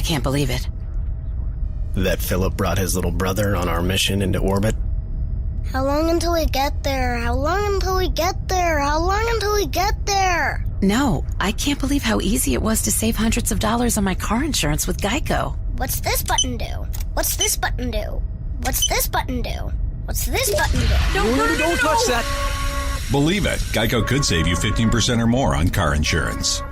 I can't believe it. That Philip brought his little brother on our mission into orbit? How long until we get there? How long until we get there? How long until we get there? No, I can't believe how easy it was to save hundreds of dollars on my car insurance with Geico. What's this button do? What's this button do? What's this button do? What's this button do? Don't touch that! Believe it, Geico could save you 15% or more on car insurance.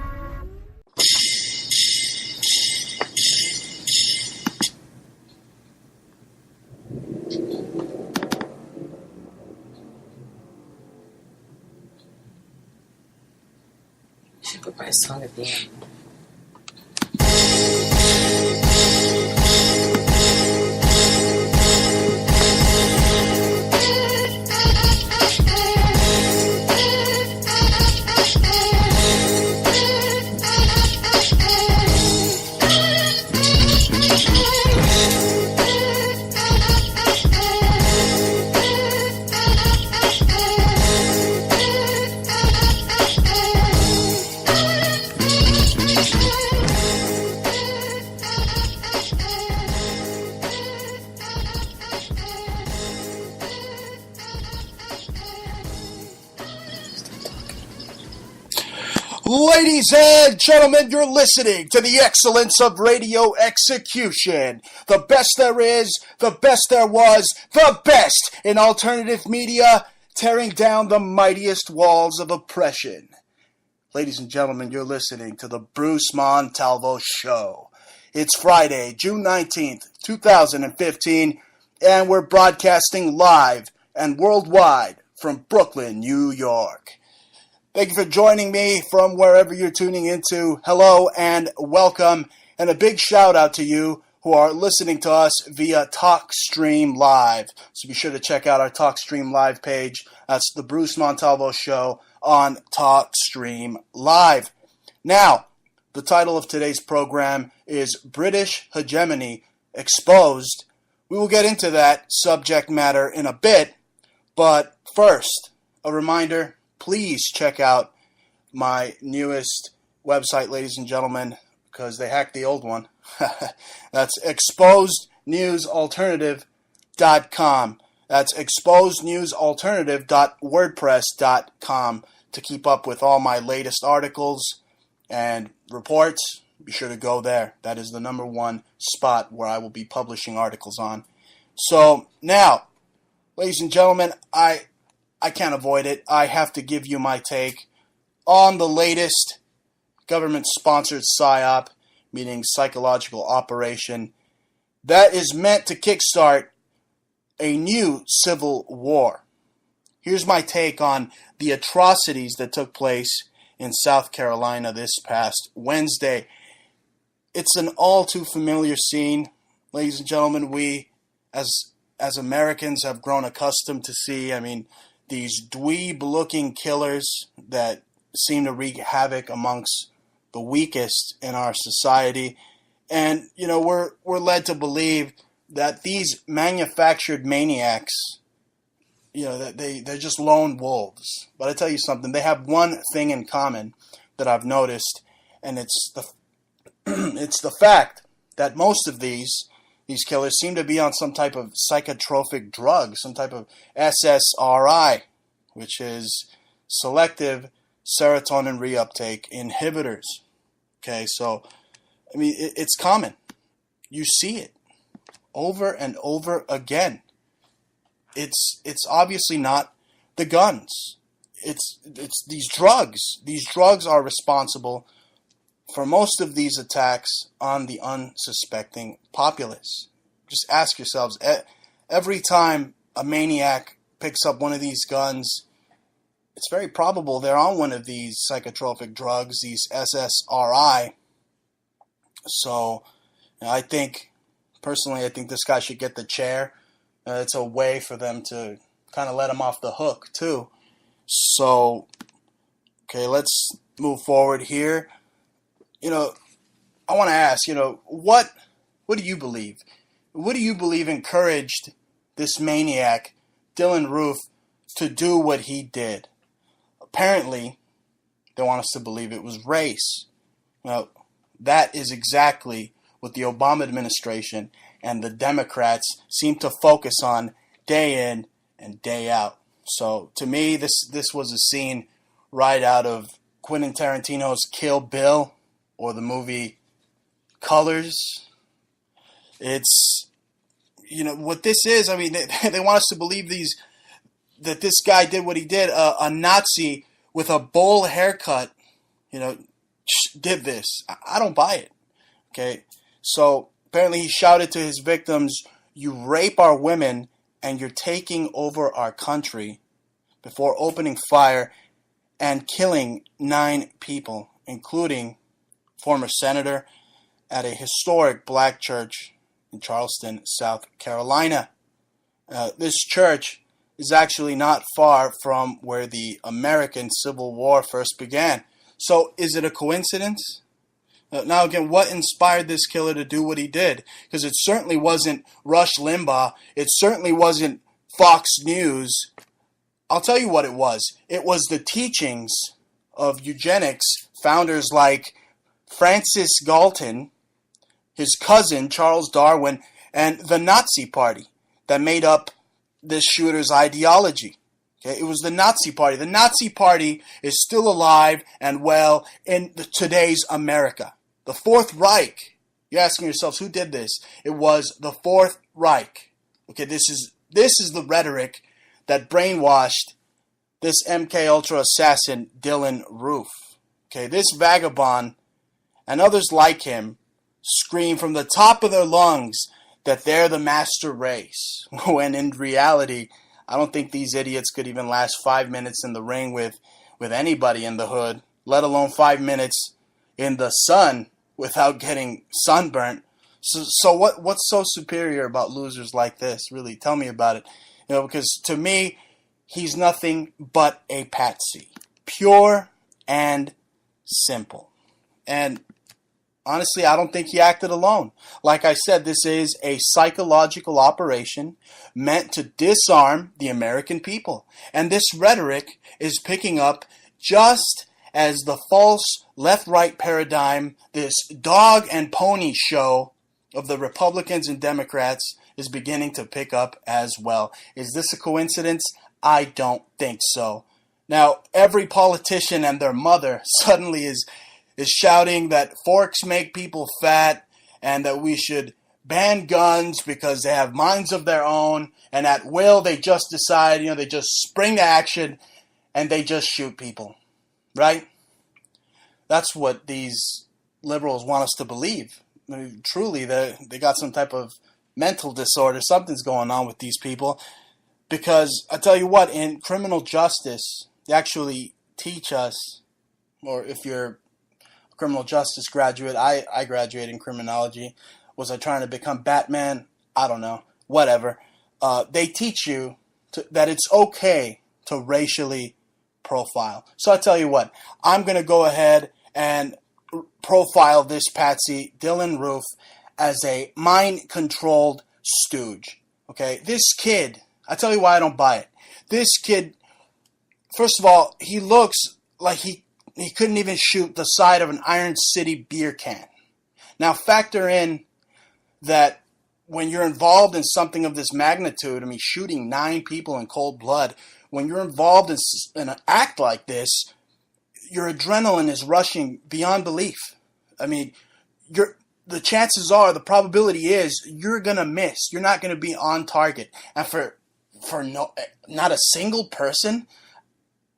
Should put my song at the end. Ladies and gentlemen, you're listening to the excellence of radio execution. The best there is, the best there was, the best in alternative media, tearing down the mightiest walls of oppression. Ladies and gentlemen, you're listening to the Bruce Montalvo Show. It's Friday, June 19th, 2015, and we're broadcasting live and worldwide from Brooklyn, New York. Thank you for joining me from wherever you're tuning into. Hello and welcome, and a big shout out to you who are listening to us via TalkStream Live. So be sure to check out our TalkStream Live page. That's the Bruce Montalvo Show on TalkStream Live. Now, the title of today's program is British Hegemony Exposed. We will get into that subject matter in a bit, but first, a reminder, please check out my newest website, ladies and gentlemen, because they hacked the old one. That's exposednewsalternative.com. That's exposednewsalternative.wordpress.com to keep up with all my latest articles and reports. Be sure to go there. That is the number one spot where I will be publishing articles on. So now, ladies and gentlemen, I can't avoid it. I have to give you my take on the latest government-sponsored PSYOP, meaning psychological operation, that is meant to kickstart a new civil war. Here's my take on the atrocities that took place in South Carolina this past Wednesday. It's an all too familiar scene. Ladies and gentlemen, we, as Americans, have grown accustomed to see, these dweeb-looking killers that seem to wreak havoc amongst the weakest in our society. And, we're led to believe that these manufactured maniacs, that they're just lone wolves. But I tell you something, they have one thing in common that I've noticed, and it's the fact that most of these killers seem to be on some type of psychotropic drug, some type of SSRI, which is selective serotonin reuptake inhibitors. Okay, so, it's common. You see it over and over again. It's obviously not the guns. It's these drugs. These drugs are responsible for most of these attacks on the unsuspecting populace. Just ask yourselves, every time a maniac picks up one of these guns, it's very probable they're on one of these psychotropic drugs, these SSRI. So I think this guy should get the chair. It's a way for them to kind of let him off the hook too. So, okay, let's move forward here. I want to ask, what do you believe? What do you believe encouraged this maniac, Dylan Roof, to do what he did? Apparently, they want us to believe it was race. Now, that is exactly what the Obama administration and the Democrats seem to focus on day in and day out. So to me, this was a scene right out of Quentin Tarantino's Kill Bill or the movie Colors. It's, what this is. I mean, they want us to believe that this guy did what he did. A Nazi with a bowl haircut, did this. I don't buy it. Okay, so apparently he shouted to his victims, "You rape our women and you're taking over our country," before opening fire and killing 9 people, including former senator at a historic black church in Charleston, South Carolina. This church is actually not far from where the American Civil War first began. So is it a coincidence? Now again, what inspired this killer to do what he did? Because it certainly wasn't Rush Limbaugh. It certainly wasn't Fox News. I'll tell you what it was. It was the teachings of eugenics founders like Francis Galton, his cousin Charles Darwin, and the Nazi Party that made up this shooter's ideology. Okay, it was the Nazi Party. The Nazi Party is still alive and well in today's America. The Fourth Reich. You're asking yourselves, who did this? It was the Fourth Reich. Okay, this is the rhetoric that brainwashed this MK Ultra assassin Dylan Roof. Okay, this vagabond and others like him scream from the top of their lungs that they're the master race, when in reality, I don't think these idiots could even last 5 minutes in the ring with anybody in the hood, let alone 5 minutes in the sun without getting sunburnt. So what's so superior about losers like this? Really, tell me about it. Because to me, he's nothing but a patsy. Pure and simple. And honestly, I don't think he acted alone. Like I said, this is a psychological operation meant to disarm the American people. And this rhetoric is picking up just as the false left-right paradigm, this dog and pony show of the Republicans and Democrats is beginning to pick up as well. Is this a coincidence? I don't think so. Now, every politician and their mother suddenly is shouting that forks make people fat and that we should ban guns because they have minds of their own, and at will they just decide, they just spring to action and they just shoot people, right? That's what these liberals want us to believe. I mean, truly, they got some type of mental disorder. Something's going on with these people. Because I tell you what, in criminal justice, they actually teach us, or if you're a criminal justice graduate, I graduated in criminology. Was I trying to become Batman? I don't know. Whatever. They teach you that it's okay to racially profile. So I tell you what, I'm going to go ahead and profile this patsy, Dylan Roof, as a mind-controlled stooge. Okay, this kid, I tell you why I don't buy it. This kid, first of all, he looks like he couldn't even shoot the side of an Iron City beer can. Now factor in that when you're involved in something of this magnitude, I mean, shooting 9 people in cold blood, when you're involved in an act like this, your adrenaline is rushing beyond belief. I mean, the chances are, the probability is, you're going to miss. You're not going to be on target. And for not a single person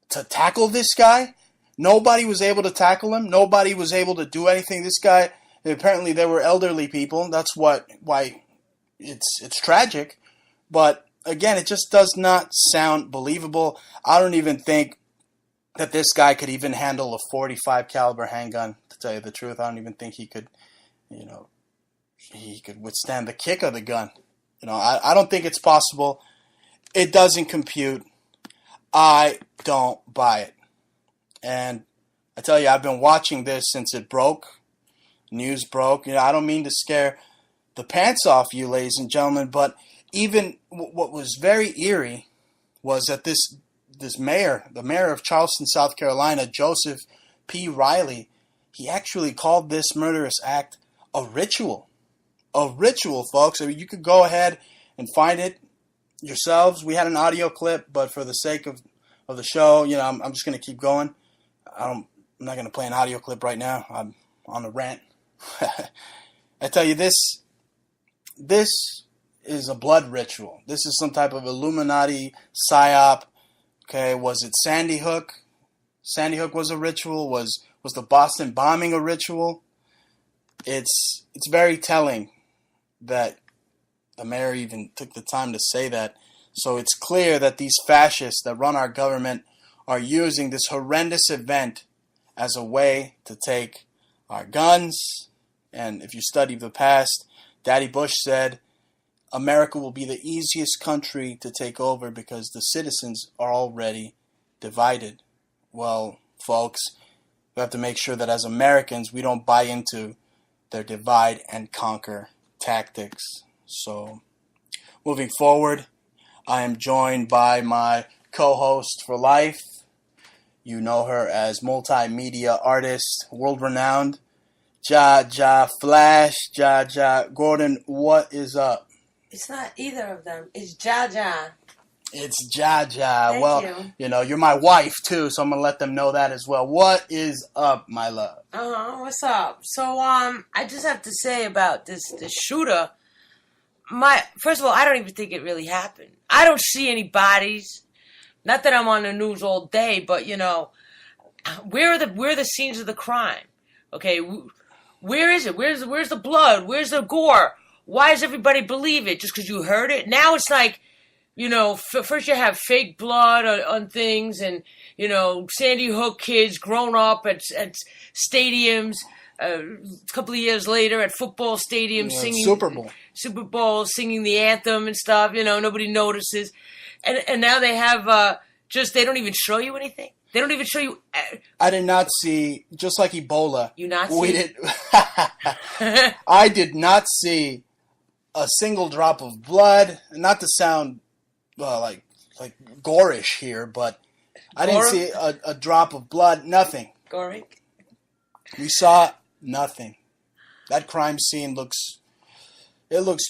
to tackle this guy, nobody was able to tackle him. Nobody was able to do anything. This guy, apparently there were elderly people. That's why it's tragic. But again, it just does not sound believable. I don't even think that this guy could even handle a .45 caliber handgun, to tell you the truth. I don't even think he could, he could withstand the kick of the gun. I don't think it's possible. It doesn't compute. I don't buy it. And I tell you, I've been watching this since it broke. News broke. I don't mean to scare the pants off you, ladies and gentlemen, but even what was very eerie was that this mayor, the mayor of Charleston, South Carolina, Joseph P. Riley, he actually called this murderous act a ritual. a ritual, folks. I mean, you could go ahead and find it yourselves. We had an audio clip, but for the sake of the show, I'm just going to keep going. I'm not going to play an audio clip right now. I'm on a rant. I tell you, this is a blood ritual. This is some type of Illuminati psyop. Okay, was it Sandy Hook? Sandy Hook was a ritual. Was the Boston bombing a ritual? It's very telling that the mayor even took the time to say that. So it's clear that these fascists that run our government are using this horrendous event as a way to take our guns. And if you study the past, Daddy Bush said America will be the easiest country to take over because the citizens are already divided. Well, folks, we have to make sure that as Americans we don't buy into their divide and conquer tactics. So, moving forward, I am joined by my co-host for life. You know her as multimedia artist, world-renowned, Jah Jah Flash. Jah Jah. Gordon, what is up? It's not either of them. It's Jah Jah. It's Jah Jah. Thank Well, you. You're my wife, too, so I'm going to let them know that as well. What is up, my love? What's up? So, I just have to say about this shooter. First of all, I don't even think it really happened. I don't see any bodies. Not that I'm on the news all day, but where are the scenes of the crime? Okay, where is it? Where's the blood? Where's the gore? Why does everybody believe it? Just because you heard it? Now it's like, first you have fake blood on things, and Sandy Hook kids grown up at stadiums. A couple of years later at football stadiums singing Super Bowl, singing the anthem and stuff. Nobody notices, and now they have they don't even show you anything. They don't even show you. I did not see, just like Ebola. You not see? We did. I did not see a single drop of blood. Not to sound like gorish here, but I didn't see a drop of blood. Nothing. Goring. We saw nothing. That crime scene looks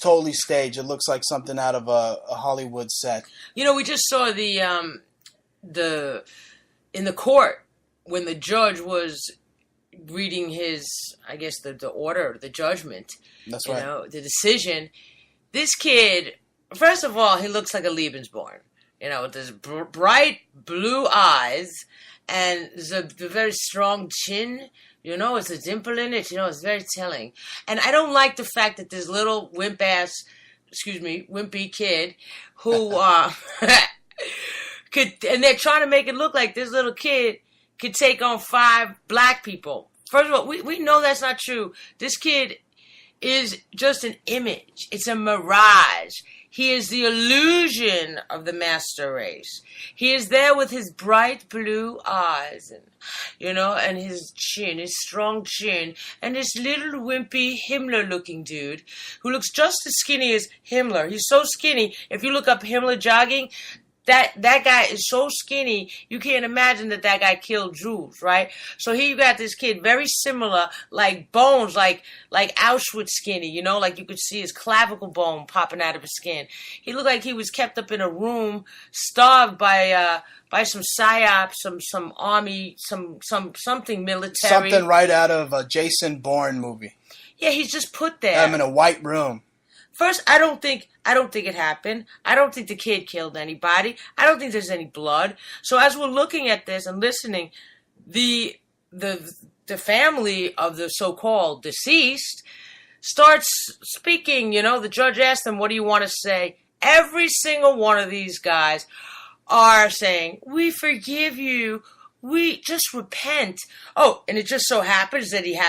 totally staged. It looks like something out of a Hollywood set. We just saw the in the court when the judge was reading his, I guess, the order, the judgment. That's right. The decision. This kid, first of all, he looks like a Lebensborn. With his bright blue eyes and the very strong chin. It's a dimple in it. It's very telling. And I don't like the fact that this little wimpy kid who, and they're trying to make it look like this little kid could take on 5 black people. First of all, we know that's not true. This kid is just an image. It's a mirage. He is the illusion of the master race. He is there with his bright blue eyes and his chin, his strong chin, and this little wimpy Himmler-looking dude who looks just as skinny as Himmler. He's so skinny. If you look up Himmler jogging, that guy is so skinny, you can't imagine that guy killed Jews, right? So here you got this kid, very similar, like bones, like Auschwitz skinny, like you could see his clavicle bone popping out of his skin. He looked like he was kept up in a room, starved by some psyops, some army, something military. Something right out of a Jason Bourne movie. Yeah, he's just put there. I'm in a white room. First, I don't think it happened. I don't think the kid killed anybody. I don't think there's any blood. So as we're looking at this and listening, the family of the so-called deceased starts speaking. The judge asked them, "What do you want to say?" Every single one of these guys are saying, "We forgive you. We just repent." Oh, and it just so happens that he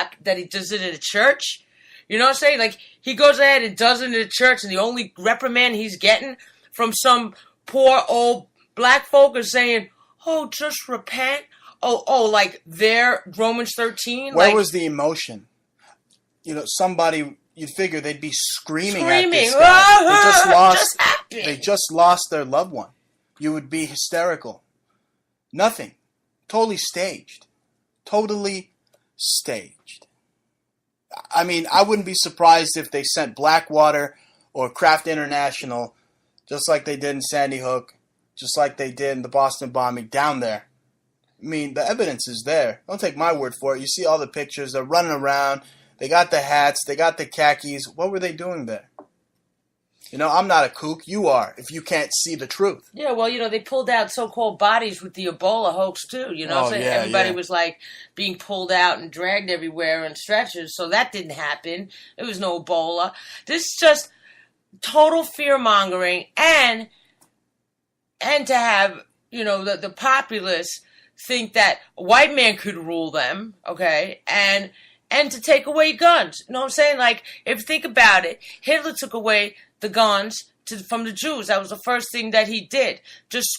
does it at a church. You know what I'm saying? Like, he goes ahead and does it in the church, and the only reprimand he's getting from some poor old black folk is saying, "Oh, just repent." Oh, like they're Romans 13. Where was the emotion? Somebody, you'd figure they'd be screaming at this guy. They just lost their loved one. You would be hysterical. Nothing. Totally staged. I mean, I wouldn't be surprised if they sent Blackwater or Kraft International, just like they did in Sandy Hook, just like they did in the Boston bombing, down there. I mean, the evidence is there. Don't take my word for it. You see all the pictures. They're running around. They got the hats. They got the khakis. What were they doing there? You know, I'm not a kook. You are, if you can't see the truth. Yeah, well, they pulled out so-called bodies with the Ebola hoax, too. So everybody was, being pulled out and dragged everywhere in stretchers. So that didn't happen. There was no Ebola. This is just total fear-mongering. And to have, the populace think that a white man could rule them, okay, and to take away guns. You know what I'm saying? Like, if you think about it, Hitler took away the guns from the Jews. That was the first thing that he did.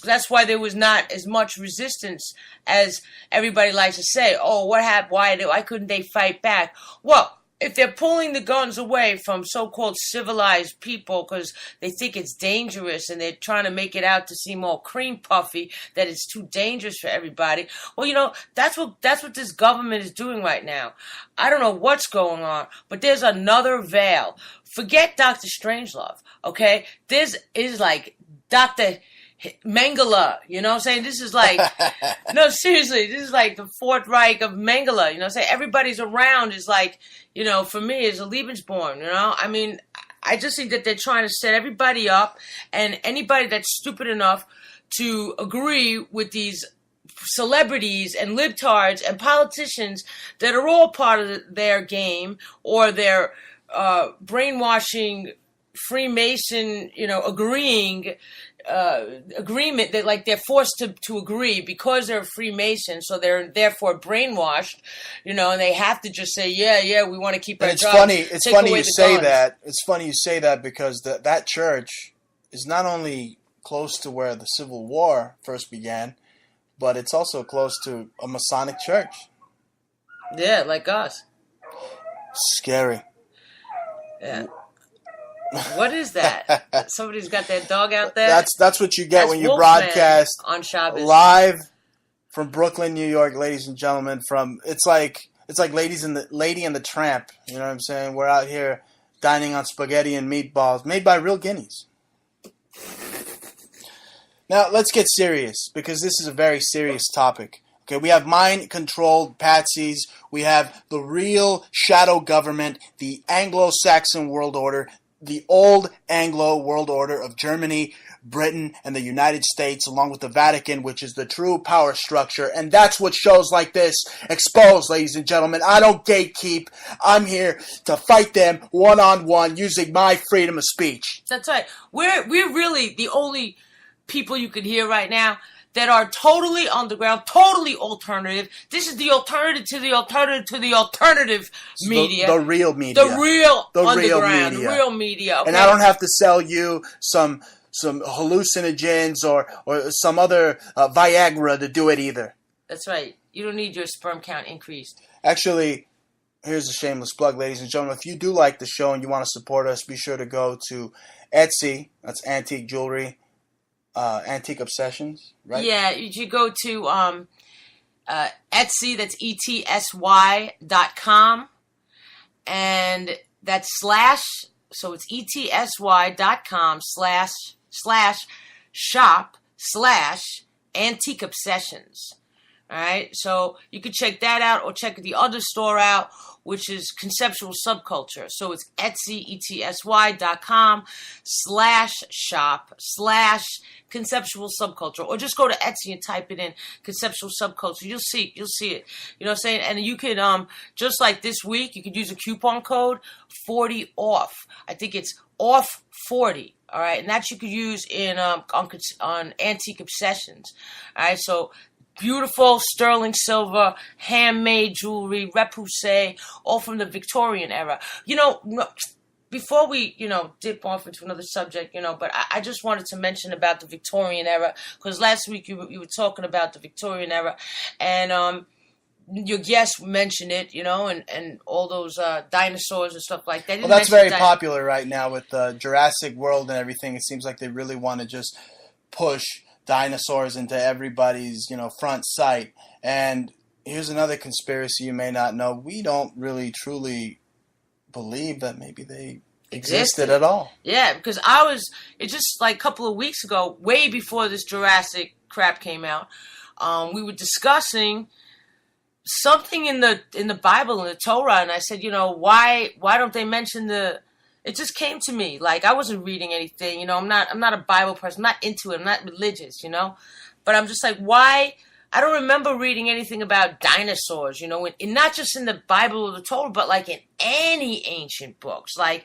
That's why there was not as much resistance as everybody likes to say. Oh, what happened? Why couldn't they fight back? Well, if they're pulling the guns away from so-called civilized people because they think it's dangerous and they're trying to make it out to seem all cream puffy, that it's too dangerous for everybody, well, that's what this government is doing right now. I don't know what's going on, but there's another veil. Forget Dr. Strangelove, okay? This is like Dr. Mengele, you know what I'm saying? This is like, no, seriously, this is like the Fourth Reich of Mengele, you know what I'm saying? Everybody's around is like, for me, is a Lebensborn, I mean, I just think that they're trying to set everybody up, and anybody that's stupid enough to agree with these celebrities and libtards and politicians that are all part of their game or their brainwashing Freemason, agreement that they're forced to agree because they're Freemason, so they're therefore brainwashed, and they have to just say, yeah, we want to keep our jobs. It's funny you say that. It's funny you say that because that church is not only close to where the Civil War first began, but it's also close to a Masonic church. Yeah, like us. Scary. Yeah. What is that? Somebody's got their dog out there? That's what you get when you broadcast on Shabbos live from Brooklyn, New York, ladies and gentlemen. It's like Lady and the Tramp. You know what I'm saying? We're out here dining on spaghetti and meatballs made by real guineas. Now let's get serious because this is a very serious topic. Okay, we have mind-controlled patsies. We have the real shadow government, the Anglo-Saxon world order, the old Anglo world order of Germany, Britain, and the United States, along with the Vatican, which is the true power structure. And that's what shows like this expose, ladies and gentlemen. I don't gatekeep. I'm here to fight them one-on-one using my freedom of speech. That's right. We're really the only people you can hear right now that are totally underground, totally alternative. This is the alternative to the alternative to the alternative media. The real media. The real underground, real media. Okay? And I don't have to sell you some hallucinogens or some other Viagra to do it either. That's right. You don't need your sperm count increased. Actually, here's a shameless plug, ladies and gentlemen. If you do like the show and you want to support us, be sure to go to Etsy. That's antique jewelry. Antique Obsessions, right? Yeah, you go to Etsy, that's ETSY.com, and that's slash, so it's ETSY.com/shop/Antique Obsessions. All right, so you can check that out or check the other store out, which is Conceptual Subculture. So it's Etsy, ETSY.com/shop/Conceptual Subculture. Or just go to Etsy and type it in, Conceptual Subculture. You'll see it. You know what I'm saying? And you can, just like this week, you could use a coupon code 40 off. I think it's off 40. All right, and that you could use in on Antique Obsessions. All right, so beautiful sterling silver, handmade jewelry, repoussé, all from the Victorian era. Before we, dip off into another subject, but I just wanted to mention about the Victorian era, because last week you were talking about the Victorian era, and your guest mentioned it, and all those dinosaurs and stuff like that. Well, that's very popular right now with Jurassic World and everything. It seems like they really want to just push dinosaurs into everybody's, front sight. And here's another conspiracy you may not know. We don't really truly believe that maybe they Existed. existed at all. Yeah, because it's just like a couple of weeks ago, way before this Jurassic crap came out, we were discussing something in the Bible, in the Torah, and I said, why don't they mention it just came to me. Like, I wasn't reading anything, I'm not a Bible person, I'm not into it, I'm not religious, but I'm just like, why? I don't remember reading anything about dinosaurs, and not just in the Bible or the Torah, but like in any ancient books. Like,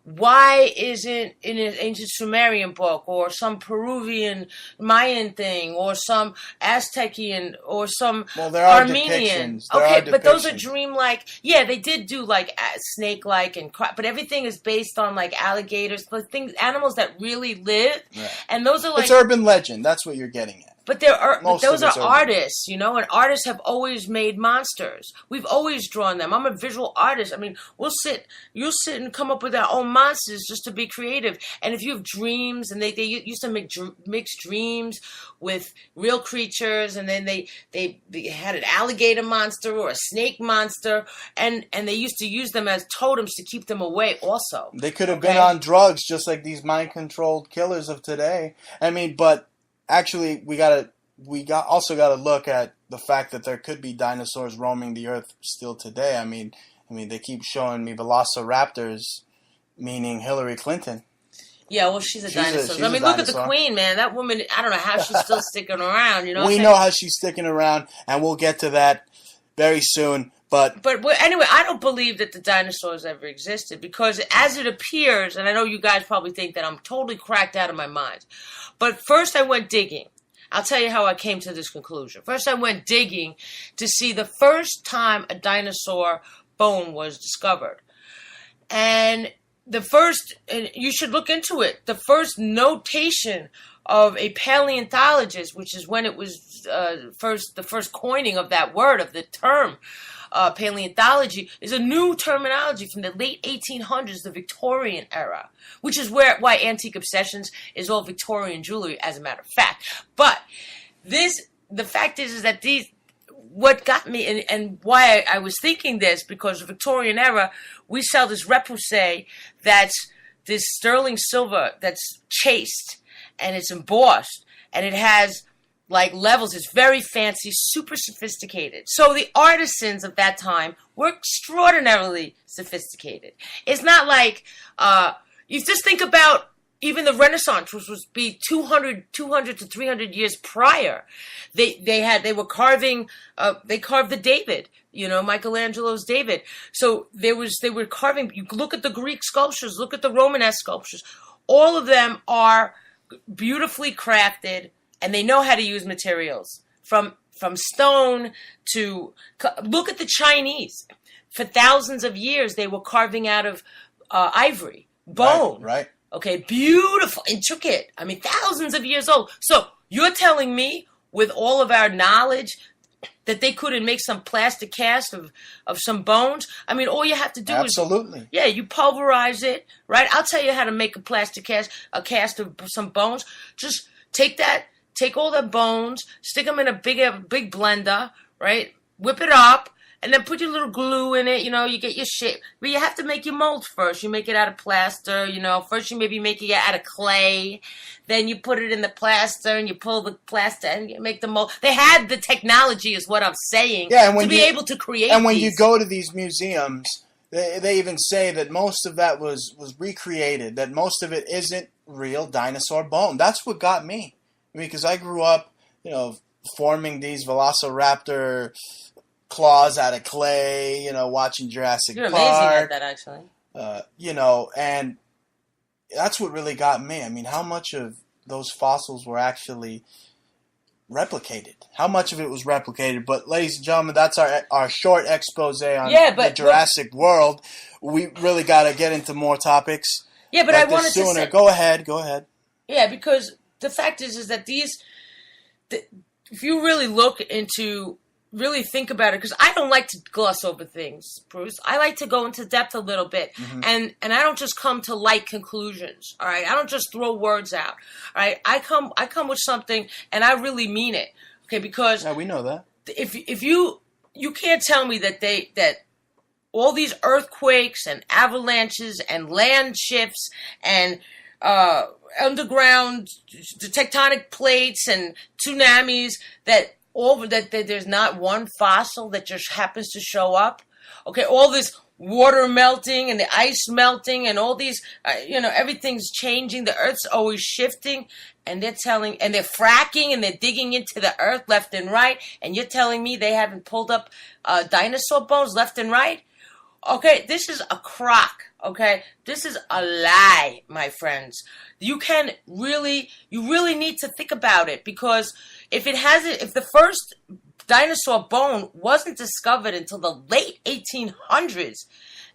why isn't in an ancient Sumerian book or some Peruvian Mayan thing or some Aztecian or some Armenian? But those are dreamlike. Yeah, they did do like snake-like but everything is based on like alligators, animals that really live, right. And those are like it's urban legend. That's what you're getting at. But those are artists, and artists have always made monsters. We've always drawn them. I'm a visual artist. I mean, you'll sit and come up with our own monsters just to be creative. And if you have dreams, and they used to mix dreams with real creatures, and then they had an alligator monster or a snake monster, and they used to use them as totems to keep them away also. They could have been on drugs just like these mind-controlled killers of today. I mean, but actually, we also got to look at the fact that there could be dinosaurs roaming the earth still today. I mean, they keep showing me velociraptors, meaning Hillary Clinton. Yeah, well, she's a dinosaur. Look at the Queen, man. That woman, I don't know how she's still sticking around. We know how she's sticking around, and we'll get to that very soon. But anyway, I don't believe that the dinosaurs ever existed, because as it appears, and I know you guys probably think that I'm totally cracked out of my mind, but first I went digging. I'll tell you how I came to this conclusion. First I went digging to see the first time a dinosaur bone was discovered. And you should look into it, the first notation of a paleontologist, which is when it was the first coining of that word, of the term, paleontology, is a new terminology from the late 1800s, the Victorian era, which is why Antique Obsessions is all Victorian jewelry, as a matter of fact. But the fact is that what got me and why I was thinking this, because the Victorian era, we sell this repoussé that's this sterling silver that's chased and it's embossed and it has like levels. It's very fancy, super sophisticated. So the artisans of that time were extraordinarily sophisticated. It's not like, you just think about even the Renaissance, which was 200 to 300 years prior. They were carving, they carved the David, Michelangelo's David. So they were carving, you look at the Greek sculptures, look at the Romanesque sculptures. All of them are beautifully crafted, and they know how to use materials from stone to look at the Chinese. For thousands of years, they were carving out of ivory, bone. Right. Okay, beautiful, intricate. I mean, thousands of years old. So you're telling me, with all of our knowledge, that they couldn't make some plastic cast of some bones? I mean, all you have to do Absolutely. is you pulverize it, right? I'll tell you how to make a cast of some bones. Just take all the bones, stick them in a big blender, right? Whip it up, and then put your little glue in it, you get your shape. But you have to make your mold first. You make it out of plaster, First you maybe make it out of clay. Then you put it in the plaster, and you pull the plaster, and you make the mold. They had the technology, is what I'm saying, to be able to create. And when you go to these museums, they even say that most of that was recreated, that most of it isn't real dinosaur bone. That's what got me. I mean, because I grew up, forming these velociraptor claws out of clay, watching Jurassic Park. You're amazing at that, actually. And that's what really got me. I mean, how much of those fossils were actually replicated? How much of it was replicated? But, ladies and gentlemen, that's our short expose on the Jurassic world. We really got to get into more topics. Yeah, but I wanted to say... Go ahead. Yeah, because the fact is that if you really look into... really think about it, because I don't like to gloss over things, Bruce. I like to go into depth a little bit, and I don't just come to light conclusions. All right, I don't just throw words out. All right, I come with something, and I really mean it. Okay, because we know that. If you can't tell me that all these earthquakes and avalanches and land shifts and underground tectonic plates and tsunamis that there's not one fossil that just happens to show up. Okay, all this water melting and the ice melting and all these, everything's changing. The earth's always shifting, and they're fracking and they're digging into the earth left and right. And you're telling me they haven't pulled up dinosaur bones left and right? Okay, this is a crock. Okay, this is a lie, my friends. You really need to think about it, because if the first dinosaur bone wasn't discovered until the late 1800s,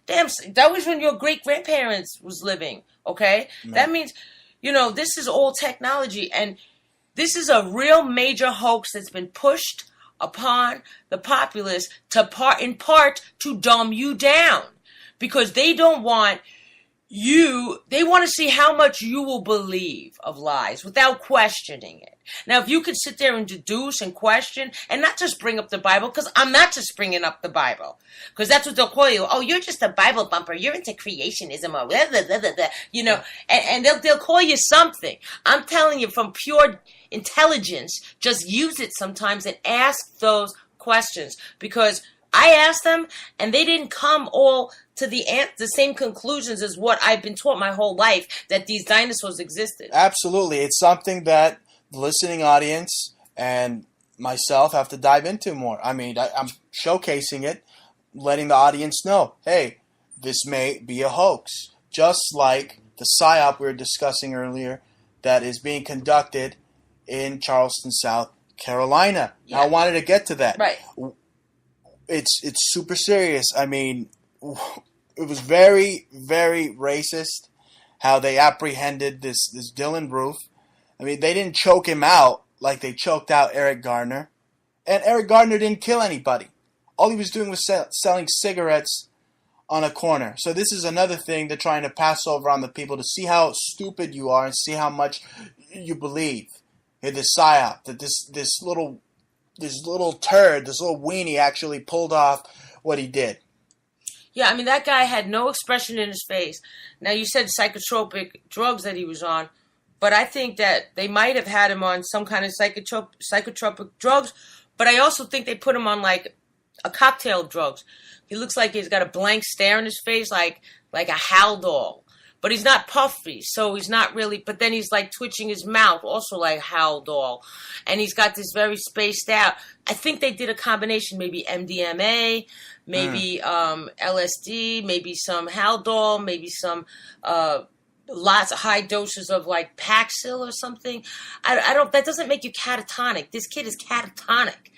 damn, that was when your great grandparents was living. Okay, that means, this is all technology, and this is a real major hoax that's been pushed upon the populace in part to dumb you down, because they don't want they want to see how much you will believe of lies without questioning it. Now, if you could sit there and deduce and question and not just bring up the Bible, because I'm not just bringing up the Bible, because that's what they'll call you. Oh, you're just a Bible bumper. You're into creationism, or blah, blah, blah, blah, blah, and they'll call you something. I'm telling you, from pure intelligence, just use it sometimes and ask those questions, because I asked them and they didn't come all to the same conclusions as what I've been taught my whole life, that these dinosaurs existed. Absolutely. It's something that the listening audience and myself have to dive into more. I mean, I'm showcasing it, letting the audience know, hey, this may be a hoax. Just like the PSYOP we were discussing earlier that is being conducted in Charleston, South Carolina. Yeah. I wanted to get to that. Right. It's super serious. I mean, it was very, very racist how they apprehended this Dylan Roof. I mean, they didn't choke him out like they choked out Eric Garner. And Eric Garner didn't kill anybody. All he was doing was selling cigarettes on a corner. So this is another thing they're trying to pass over on the people, to see how stupid you are and see how much you believe in this PSYOP, that this little turd, this little weenie actually pulled off what he did. Yeah, I mean, that guy had no expression in his face. Now, you said psychotropic drugs that he was on, but I think that they might have had him on some kind of psychotropic drugs, but I also think they put him on, like, a cocktail of drugs. He looks like he's got a blank stare in his face, like a Haldol. But he's not puffy, so he's not really... But then he's, like, twitching his mouth, also like Haldol. And he's got this very spaced out... I think they did a combination, maybe MDMA, maybe LSD, maybe some Haldol, maybe some... lots of high doses of, like, Paxil or something. I don't... That doesn't make you catatonic. This kid is catatonic.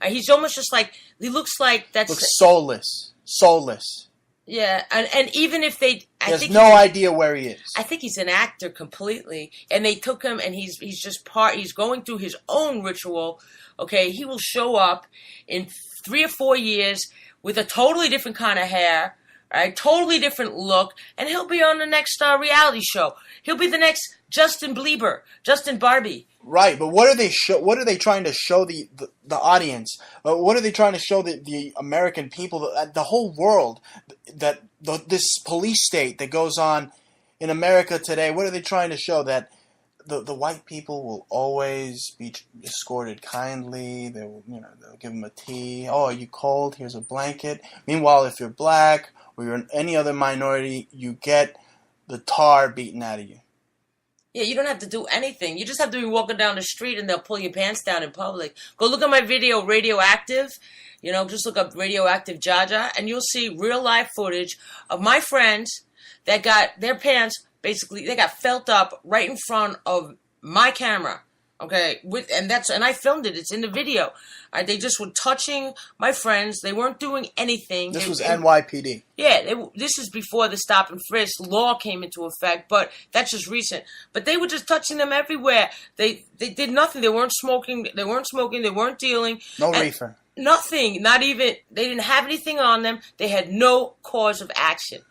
He's almost just like... He looks like... Looks soulless. Soulless. Yeah, and even if they... He has no idea where he is. I think he's an actor completely. And they took him, and he's going through his own ritual. Okay, he will show up in 3 or 4 years with a totally different kind of hair, right? Totally different look, and he'll be on the next reality show. He'll be the next Justin Barbie. Right, but what are they trying to show the audience? What are they trying to show the American people, the whole world, that this police state that goes on in America today? What are they trying to show? That the white people will always be escorted kindly. They'll give them a tea. Oh, are you cold? Here's a blanket. Meanwhile, if you're black or you're any other minority, you get the tar beaten out of you. Yeah, you don't have to do anything. You just have to be walking down the street and they'll pull your pants down in public. Go look at my video, Radioactive. Just look up Radioactive Jah Jah, and you'll see real life footage of my friends that got their pants, basically, they got felt up right in front of my camera. Okay, and I filmed it. It's in the video. They just were touching my friends. They weren't doing anything. This was NYPD. Yeah, this is before the stop and frisk law came into effect, but that's just recent. But they were just touching them everywhere. They did nothing. They weren't smoking. They weren't dealing. No reefer. Nothing. Not even. They didn't have anything on them. They had no cause of action.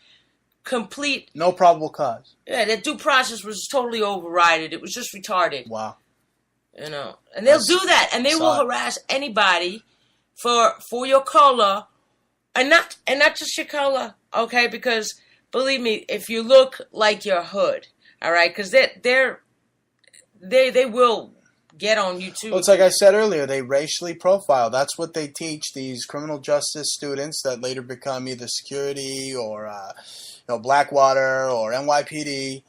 Complete. No probable cause. Yeah, that due process was totally overridden. It was just retarded. Wow. And they'll do that, and they will harass anybody for your color and not just your color, okay? Because believe me, if you look like your hood, all right, because they will get on you too. Well, it's like I said earlier, they racially profile. That's what they teach these criminal justice students that later become either security or Blackwater or NYPD.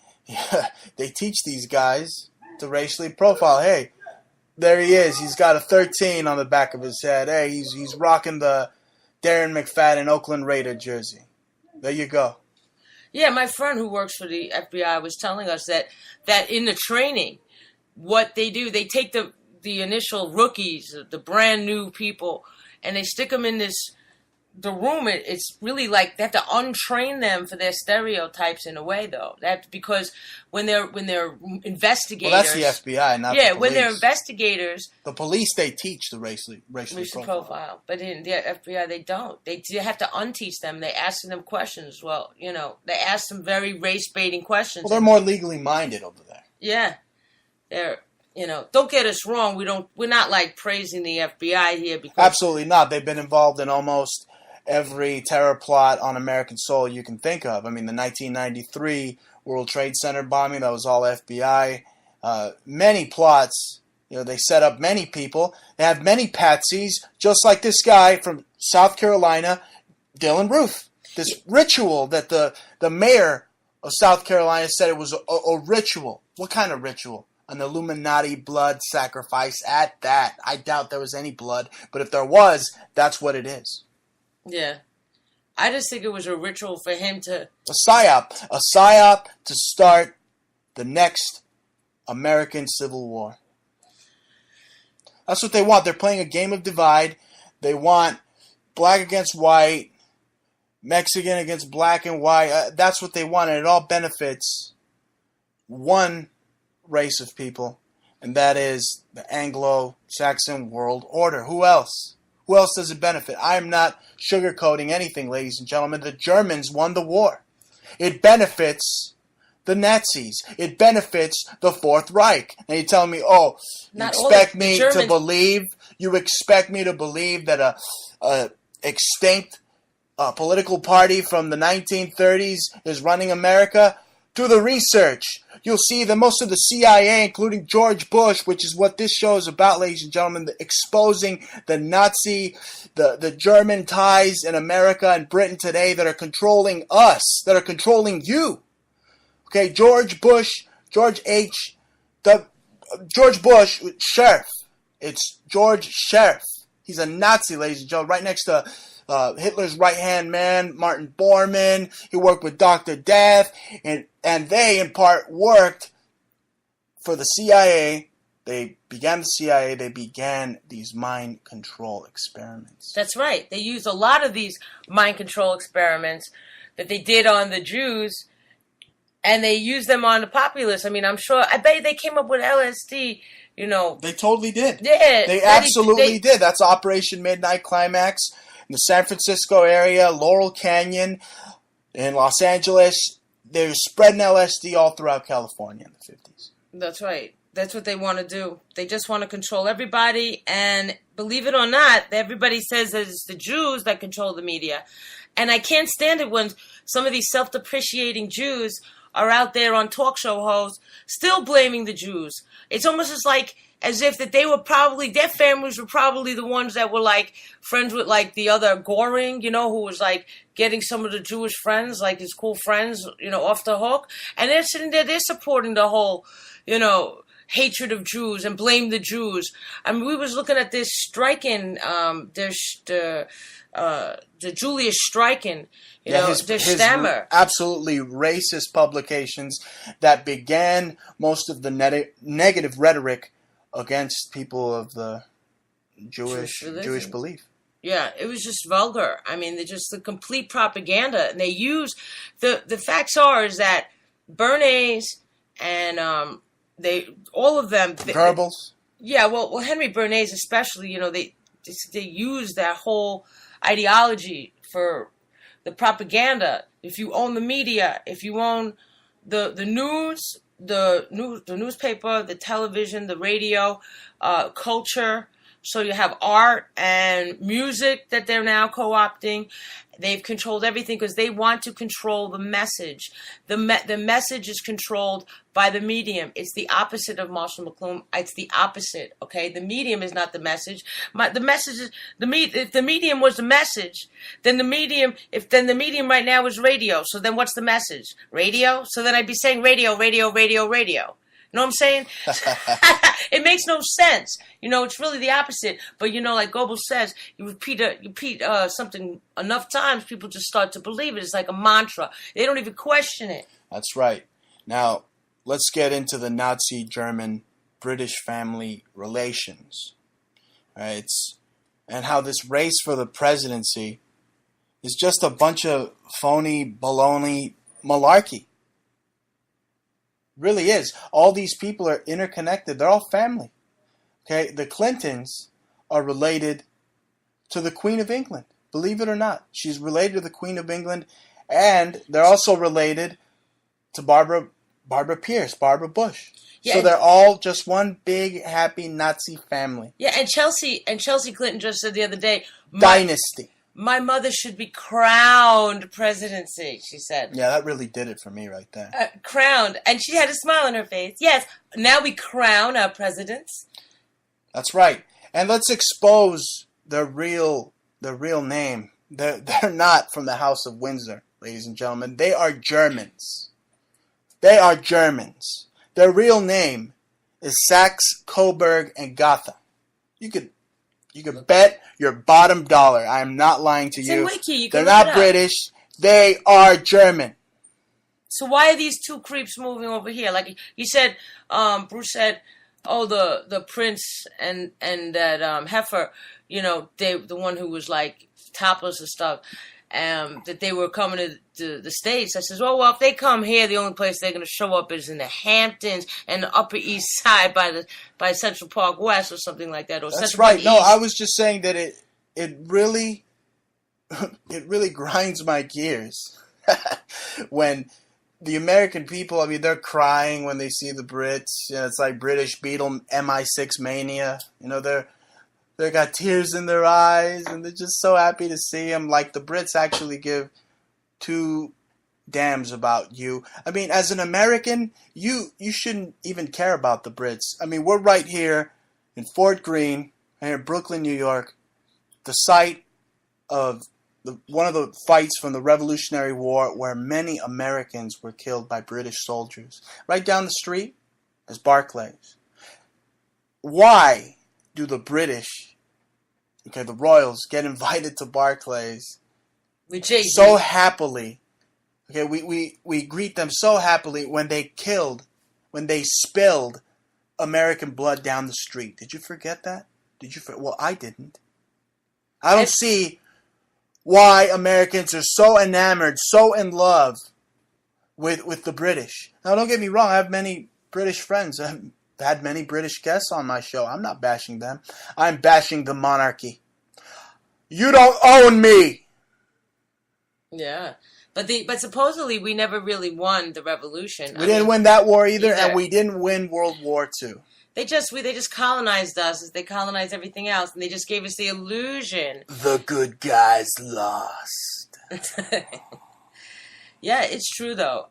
They teach these guys to racially profile. Hey, there he is. He's got a 13 on the back of his head. Hey, he's rocking the Darren McFadden Oakland Raider jersey. There you go. Yeah, my friend who works for the FBI was telling us that in the training, what they do, they take the initial rookies, the brand new people, and they stick them in the room. It's really like they have to untrain them for their stereotypes in a way, though. That's because when they're investigators. Well, that's the FBI, not the police. When they're investigators. The police, they teach the racially profile. But in the FBI, they don't. They have to unteach them. They ask them questions. Well, they ask them very race-baiting questions. Well, they're more legally minded over there. Yeah. Don't get us wrong. We're not like praising the FBI here because absolutely not. They've been involved in almost every terror plot on American soil you can think of. I mean, the 1993 World Trade Center bombing, that was all FBI. Many plots, they set up many people. They have many patsies, just like this guy from South Carolina, Dylan Roof. This ritual that the mayor of South Carolina said it was a ritual. What kind of ritual? An Illuminati blood sacrifice at that. I doubt there was any blood, but if there was, that's what it is. Yeah. I just think it was a ritual for him to... A psyop to start the next American Civil War. That's what they want. They're playing a game of divide. They want black against white, Mexican against black and white. That's what they want, and it all benefits one race of people, and that is the Anglo-Saxon world order. Who else? Who else does it benefit? I am not sugarcoating anything, ladies and gentlemen. The Germans won the war. It benefits the Nazis. It benefits the Fourth Reich. And you're telling me, you expect me to believe that a extinct political party from the 1930s is running America? Do the research. You'll see that most of the CIA, including George Bush, which is what this show is about, ladies and gentlemen, exposing the Nazi, the German ties in America and Britain today that are controlling us, that are controlling you. Okay, George Bush, George Bush, Sheriff. It's George Sheriff. He's a Nazi, ladies and gentlemen, right next to Hitler's right-hand man, Martin Bormann. He worked with Dr. Death, and they, in part, worked for the CIA. They began the CIA. They began these mind control experiments. That's right. They used a lot of these mind control experiments that they did on the Jews, and they used them on the populace. I mean, I bet they came up with LSD, They totally did. Yeah. They absolutely did. That's Operation Midnight Climax. In the San Francisco area, Laurel Canyon, in Los Angeles, they're spreading LSD all throughout California in the 50s. That's right. That's what they want to do. They just want to control everybody, and believe it or not, everybody says that it's the Jews that control the media. And I can't stand it when some of these self-depreciating Jews are out there on talk show hosts still blaming the Jews. It's almost as if that they were probably, their families were probably the ones that were friends with the other Goring, who was getting some of the Jewish friends, his cool friends, off the hook. And they're sitting there, they're supporting the whole, hatred of Jews and blame the Jews. I mean, we was looking at this Streichen, the Julius Streichen, the Stammer. Absolutely racist publications that began most of the negative rhetoric against people of the Jewish belief. Yeah, it was just vulgar. I mean, they're just the complete propaganda. And they use, the facts is that Bernays and all of them. Goebbels. Yeah, well, Henry Bernays especially, they use that whole ideology for the propaganda. If you own the media, if you own the news, the newspaper, the television, the radio, culture, So you have art and music that they're now co-opting. They've controlled everything because they want to control the message. The message is controlled by the medium. It's the opposite of Marshall McLuhan. It's the opposite, okay? The medium is not the message. The message is if the medium was the message, then the medium right now is radio. So then what's the message? Radio? So then I'd be saying radio, radio, radio, radio. You know what I'm saying? It makes no sense. It's really the opposite. But like Goebbels says, you repeat something enough times, people just start to believe it. It's like a mantra. They don't even question it. That's right. Now, let's get into the Nazi German-British family relations. Right? And how this race for the presidency is just a bunch of phony, baloney malarkey. Really is. All these people are interconnected. They're all family. Okay, the Clintons are related to the Queen of England. Believe it or not, she's related to the Queen of England, and they're also related to Barbara Pierce, Barbara Bush. Yeah, so they're all just one big happy Nazi family. Yeah, and Chelsea Clinton just said the other day, dynasty. My mother should be crowned presidency, she said. Yeah, that really did it for me right there. Crowned. And she had a smile on her face. Yes, now we crown our presidents. That's right. And let's expose their real name. They're not from the House of Windsor, ladies and gentlemen. They are Germans. They are Germans. Their real name is Saxe, Coburg, and Gotha. You could bet your bottom dollar. I am not lying to you. They're not British. They are German. So why are these two creeps moving over here? Like you said, Bruce said, oh, the prince and that heifer, the one who was like topless and stuff, that they were coming to the States. I says, well, if they come here, the only place they're going to show up is in the Hamptons and the Upper East Side by Central Park West or something like that. Or that's Central right. Park No, East. I was just saying that it really grinds my gears when the American people, they're crying when they see the Brits. It's like British Beatle MI6 mania. They got tears in their eyes, and they're just so happy to see him. Like, the Brits actually give two damns about you. As an American, you shouldn't even care about the Brits. We're right here in Fort Greene, here in Brooklyn, New York, the site of one of the fights from the Revolutionary War where many Americans were killed by British soldiers. Right down the street is Barclays. Why do the British, the Royals, get invited to Barclays so happily? We greet them so happily when they spilled American blood down the street. Did you forget that? Well, I didn't. I don't see why Americans are so enamored, so in love with the British. Now, don't get me wrong. I have many British friends. I've had many British guests on my show. I'm not bashing them. I'm bashing the monarchy. You don't own me. Yeah. But supposedly we never really won the revolution. We didn't win that war either, and we didn't win World War II. They just colonized us as they colonized everything else, and they just gave us the illusion. The good guys lost. Yeah, it's true though.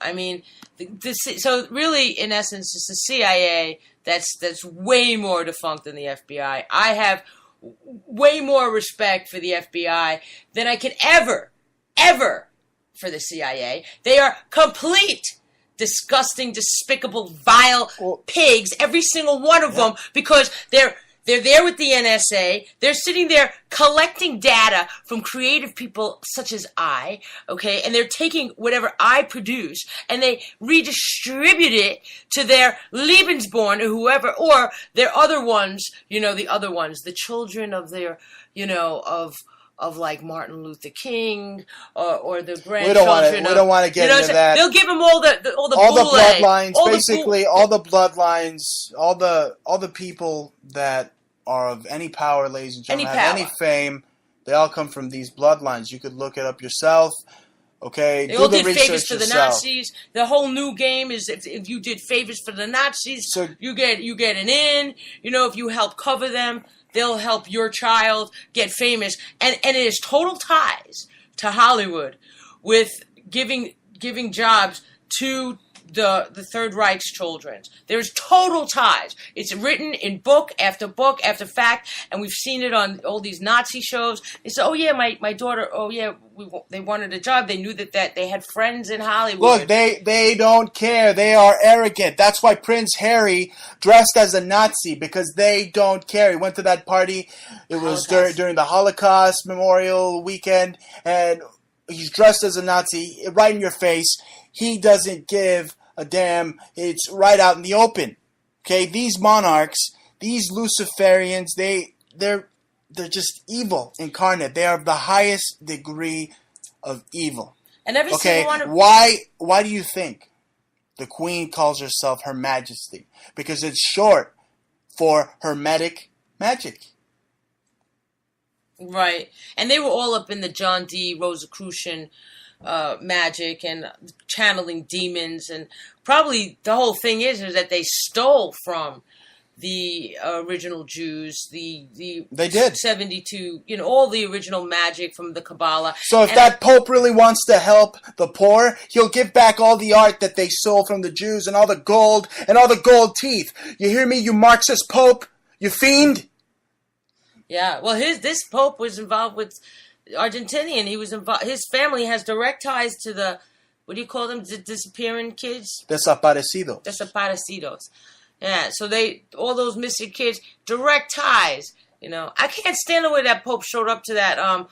So really, in essence, it's the CIA that's way more defunct than the FBI. I have way more respect for the FBI than I could ever for the CIA. They are complete, disgusting, despicable, vile pigs, every single one of them, because they're there with the NSA. They're sitting there collecting data from creative people such as I, okay? And they're taking whatever I produce and they redistribute it to their Lebensborn or whoever, or their other ones, the children of their, of like Martin Luther King or the grandchildren. We don't want to get into that. They'll give them all the bloodlines, all the bloodlines, all the people that are of any power, ladies and gentlemen, any fame. They all come from these bloodlines. You could look it up yourself. Okay, they all did favors for the Nazis. The whole new game is if you did favors for the Nazis, so you get an in. If you help cover them. they'll help your child get famous. And it is total ties to Hollywood with giving jobs to the Third Reich's children. There's total ties. It's written in book after fact, and we've seen it on all these Nazi shows. They say, oh yeah, my daughter, oh yeah, they wanted a job. They knew that they had friends in Hollywood. Look, they don't care. They are arrogant. That's why Prince Harry dressed as a Nazi, because they don't care. He went to that party. It was during the Holocaust Memorial Weekend, and he's dressed as a Nazi, right in your face. He doesn't give a damn. It's right out in the open. Okay, these monarchs, these Luciferians, they're just evil incarnate. They are of the highest degree of evil. And every single one of why do you think the Queen calls herself Her Majesty? Because it's short for Hermetic Magic. Right. And they were all up in the John D. Rosicrucian magic and channeling demons, and probably the whole thing is that they stole from the original Jews, they did 72, all the original magic from the Kabbalah. So if that Pope really wants to help the poor, he'll give back all the art that they stole from the Jews and all the gold teeth. You hear me, you Marxist Pope? You fiend? Yeah, well, this Pope was involved with Argentinian. He was involved. His family has direct ties to the, what do you call them? The disappearing kids? Desaparecidos. Yeah, so all those missing kids, direct ties. I can't stand the way that Pope showed up to that.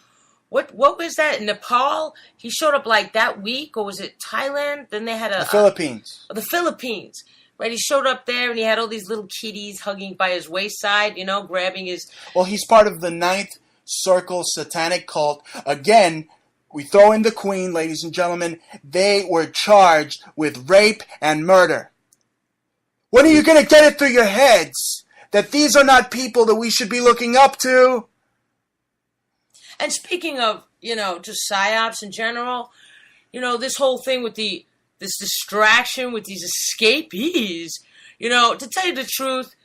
What was that? Nepal? He showed up like that week, or was it Thailand? Then they had the Philippines. The Philippines. Right, he showed up there and he had all these little kitties hugging by his wayside, grabbing his. Well, he's part of the Ninth Circle satanic cult. Again, we throw in the Queen, ladies and gentlemen. They were charged with rape and murder. When are you going to get it through your heads that these are not people that we should be looking up to? And speaking of, just psyops in general, this whole thing with this distraction with these escapees, to tell you the truth,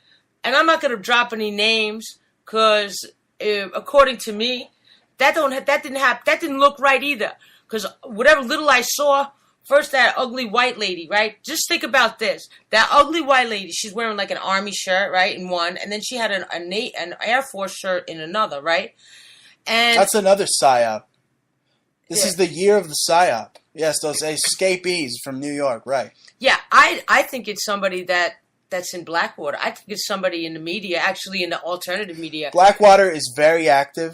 and I'm not going to drop any names because according to me, that didn't look right either. Because whatever little I saw, first that ugly white lady, right? Just think about this. That ugly white lady, she's wearing like an army shirt, right, in one, and then she had an Air Force shirt in another, right? And that's another psyop. This is the year of the psyop. Yes, those escapees from New York, right? Yeah, I think it's somebody that's in Blackwater. I think it's somebody in the media, actually in the alternative media. Blackwater is very active.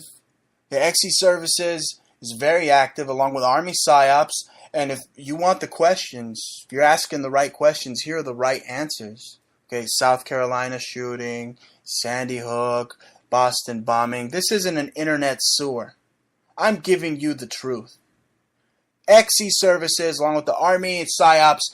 The XE Services is very active, along with Army psyops. And if you want the questions, if you're asking the right questions, here are the right answers. Okay, South Carolina shooting, Sandy Hook, Boston bombing. This isn't an internet sewer. I'm giving you the truth. XE Services, along with the Army and PSYOPs,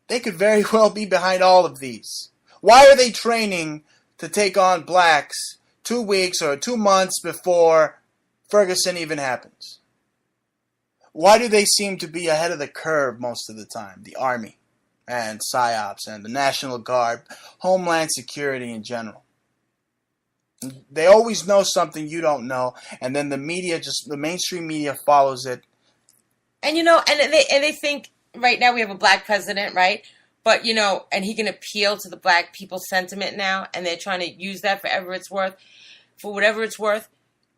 they could very well be behind all of these. Why are they training to take on blacks 2 weeks or 2 months before Ferguson even happens? Why do they seem to be ahead of the curve most of the time? The Army and PSYOPs and the National Guard, Homeland Security in general. They always know something you don't know, and then the mainstream media follows it. And and they think right now we have a black president, right? But and he can appeal to the black people's sentiment now, and they're trying to use that for whatever it's worth.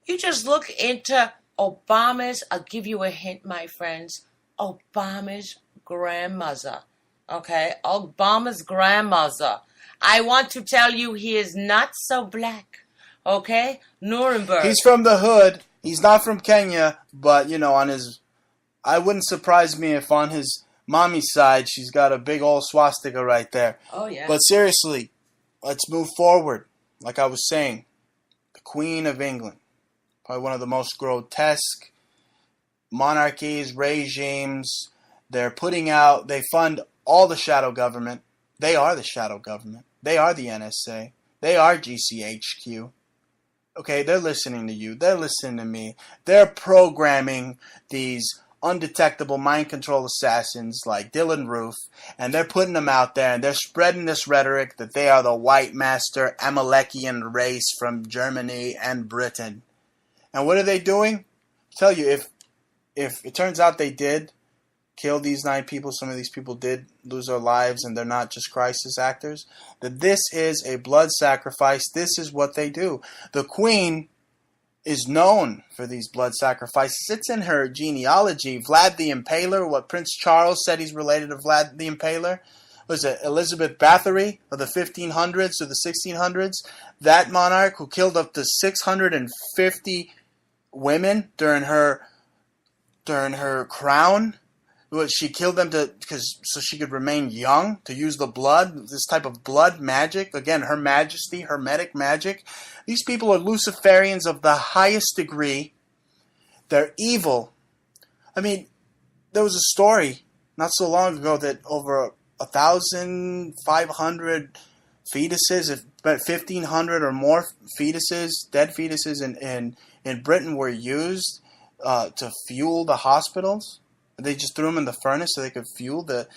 You just look into Obama's. I'll give you a hint, my friends. Obama's grandmother. Okay, Obama's grandmother. I want to tell you, he is not so black. Okay, Nuremberg. He's from the hood. He's not from Kenya, but I wouldn't surprise me if on his mommy's side she's got a big old swastika right there. Oh yeah. But seriously, let's move forward. Like I was saying, the Queen of England, probably one of the most grotesque monarchies, regimes. They fund all the shadow government. They are the shadow government. They are the NSA. They are GCHQ. Okay, they're listening to you. They're listening to me. They're programming these undetectable mind control assassins like Dylan Roof, and they're putting them out there, and they're spreading this rhetoric that they are the white master Amalekian race from Germany and Britain. And what are they doing? I tell you, if it turns out they did kill these 9 people, some of these people did lose their lives, and they're not just crisis actors, that this is a blood sacrifice. This is what they do. The Queen is known for these blood sacrifices. It's in her genealogy. Vlad the Impaler, what Prince Charles said he's related to Vlad the Impaler. Was it Elizabeth Bathory of the 1500s or the 1600s? That monarch who killed up to 650 women during her crown. She killed them so she could remain young, to use the blood, this type of blood magic. Again, Her Majesty, hermetic magic. These people are Luciferians of the highest degree. They're evil. I mean, there was a story not so long ago that over 1,500 fetuses, about 1,500 or more fetuses, dead fetuses in Britain were used to fuel the hospitals. They just threw them in the furnace so they could fuel the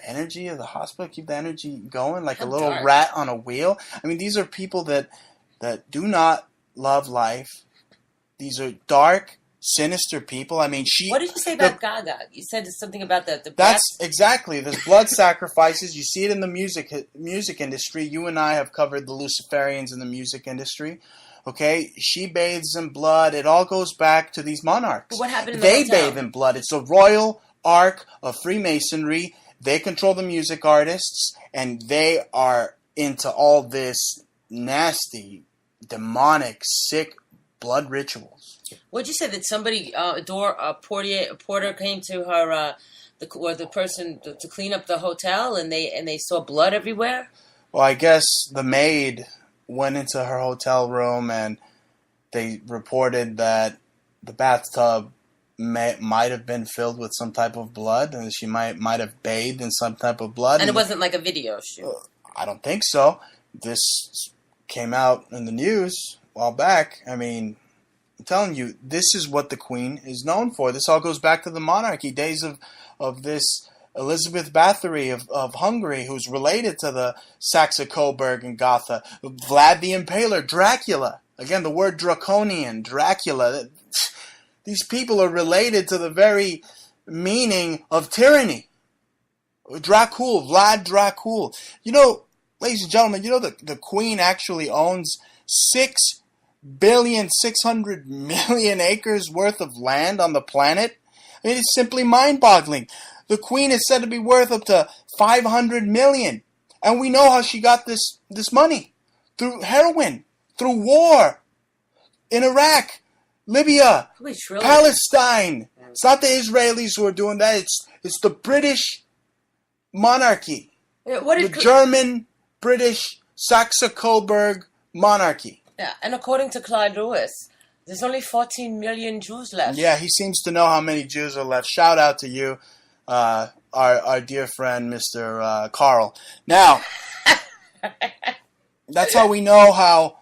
energy of the hospital, keep the energy going like a little rat on a wheel. I mean, these are people that do not love life. These are dark, sinister people. I mean, What did you say about Gaga? You said something about the That's exactly. There's blood sacrifices. You see it in the music industry. You and I have covered the Luciferians in the music industry. Okay, she bathes in blood. It all goes back to these monarchs. But what happened in the They hotel? bathe in blood. It's a royal arc of Freemasonry. They control the music artists, and they are into all this nasty, demonic, sick blood rituals. What'd you say that somebody, a porter came to her, the person to clean up the hotel, and they saw blood everywhere? Well, I guess the maid went into her hotel room, and they reported that the bathtub might have been filled with some type of blood, and she might have bathed in some type of blood. And it wasn't like a video shoot. I don't think so. This came out in the news a while back. I mean, I'm telling you, this is what the Queen is known for. This all goes back to the monarchy days of this Elizabeth Bathory of Hungary, who's related to the Saxe-Coburg and Gotha. Vlad the Impaler, Dracula. Again, the word draconian, Dracula. These people are related to the very meaning of tyranny. Dracul, Vlad Dracul. You know, ladies and gentlemen, you know the Queen actually owns 6,600,000,000 acres worth of land on the planet? I mean, it's simply mind-boggling. The Queen is said to be worth up to 500 million. And we know how she got this money. Through heroin, through war, in Iraq, Libya, Palestine. It's not the Israelis who are doing that. It's the British monarchy. The German, British, Saxe-Coburg monarchy. Yeah, and according to Clyde Lewis, there's only 14 million Jews left. Yeah, he seems to know how many Jews are left. Shout out to you, our dear friend, Mr. Carl. Now, that's how we know how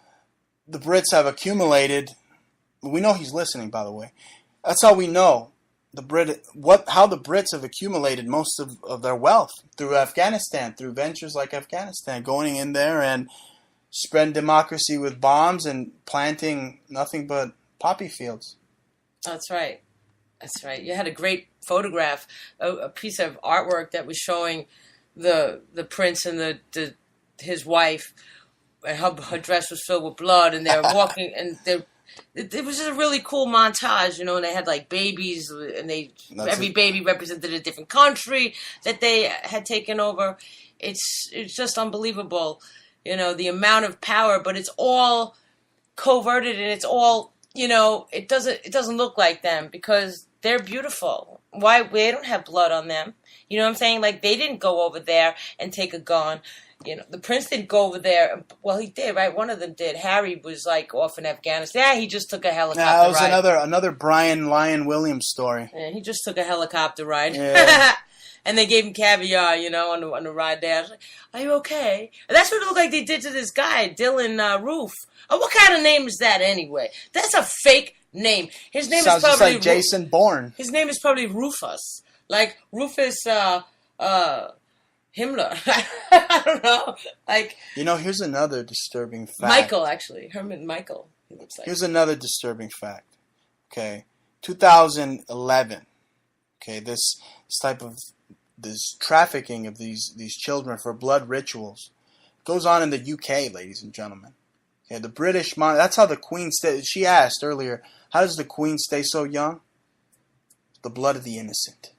the Brits have accumulated. We know he's listening, by the way. That's how we know how the Brits have accumulated most of their wealth through Afghanistan, through ventures like Afghanistan, going in there and spreading democracy with bombs and planting nothing but poppy fields. That's right. That's right. You had a great photograph, a piece of artwork that was showing the prince and his wife, and her dress was filled with blood, and they're walking, and it was just a really cool montage, you know, and they had like babies, and every baby represented a different country that they had taken over. It's just unbelievable, you know, the amount of power, but it's all coverted, and it's all, you know, it doesn't look like them because they're beautiful. Why? They don't have blood on them. You know what I'm saying? Like, they didn't go over there and take a gun. You know, the prince didn't go over there. Well, he did, right? One of them did. Harry was like off in Afghanistan. Yeah, he just took a helicopter ride. That was another Brian Lyon Williams story. Yeah, he just took a helicopter ride. Yeah. And they gave him caviar, on the ride there. I was like, "Are you okay?" And that's what it looked like they did to this guy, Dylan Roof. Oh, what kind of name is that anyway? That's a fake name. His name Sounds is probably just like Jason Bourne. His name is probably Rufus, like Rufus Himmler. I don't know. Like Here's another disturbing fact. Michael, actually, Herman Michael. He looks like. Here's another disturbing fact. Okay, 2011. Okay, this trafficking of these children for blood rituals goes on in the UK, ladies and gentlemen. Okay, the British that's how the Queen stay. She asked earlier, how does the Queen stay so young? The blood of the innocent.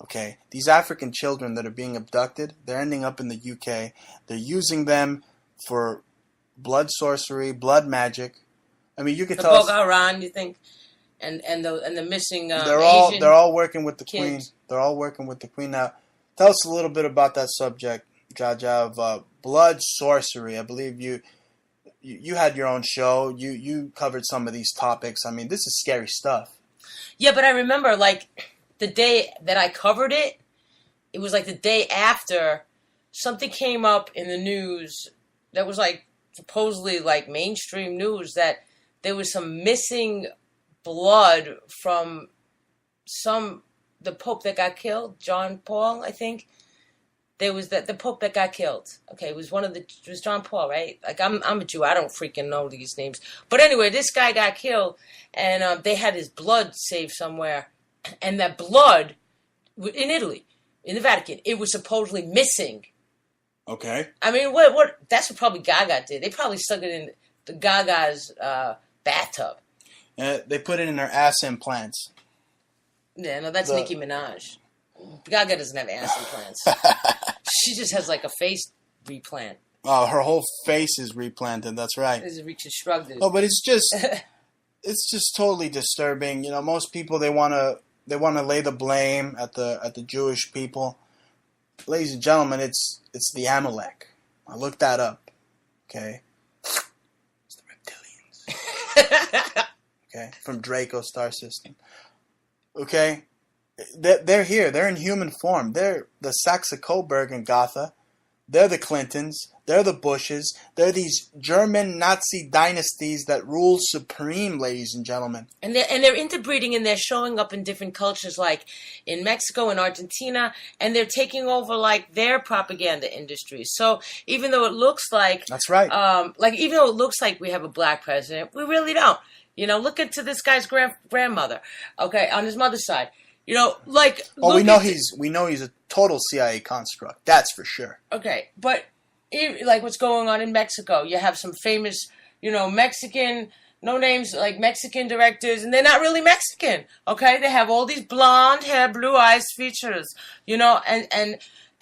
Okay, these African children that are being abducted, they're ending up in the UK. They're using them for blood sorcery, blood magic. I mean, you could tell. Boko Haram, you think, and the missing. They're Asian all working with the kids. Queen. They're all working with the Queen. Now, tell us a little bit about that subject, Jah Jah, of blood sorcery. I believe you had your own show. You covered some of these topics. I mean, this is scary stuff. Yeah, but I remember the day that I covered it. It was like the day after something came up in the news that was supposedly mainstream news that there was some missing blood from the Pope that got killed, John Paul, I think. There was the Pope that got killed. Okay, it was John Paul, right? I'm a Jew. I don't freaking know these names. But anyway, this guy got killed, and they had his blood saved somewhere, and that blood in Italy, in the Vatican, it was supposedly missing. Okay. I mean, what? That's what probably Gaga did. They probably stuck it in the Gaga's bathtub. They put it in her ass implants. Yeah, no, that's Nicki Minaj. Gaga doesn't have ass implants. She just has a face replant. Oh, her whole face is replanted. That's right. It's reconstructed. Oh, but it's just totally disturbing. Most people they want to lay the blame at the Jewish people. Ladies and gentlemen, it's the Amalek. I looked that up. Okay, it's the reptilians. Okay, from Draco star system. Okay. They're here. They're in human form. They're the Saxe-Coburg and Gotha. They're the Clintons. They're the Bushes. They're these German Nazi dynasties that rule supreme, ladies and gentlemen. And they're interbreeding, and they're showing up in different cultures, like in Mexico and Argentina, and they're taking over their propaganda industries. So even though it looks like that's right, even though it looks like we have a black president, we really don't. Look into this guy's grandmother. Okay, on his mother's side. We know he's a total CIA construct. That's for sure. Okay, but what's going on in Mexico? You have some famous, Mexican, no names, Mexican directors, and they're not really Mexican. Okay, they have all these blonde hair, blue eyes features,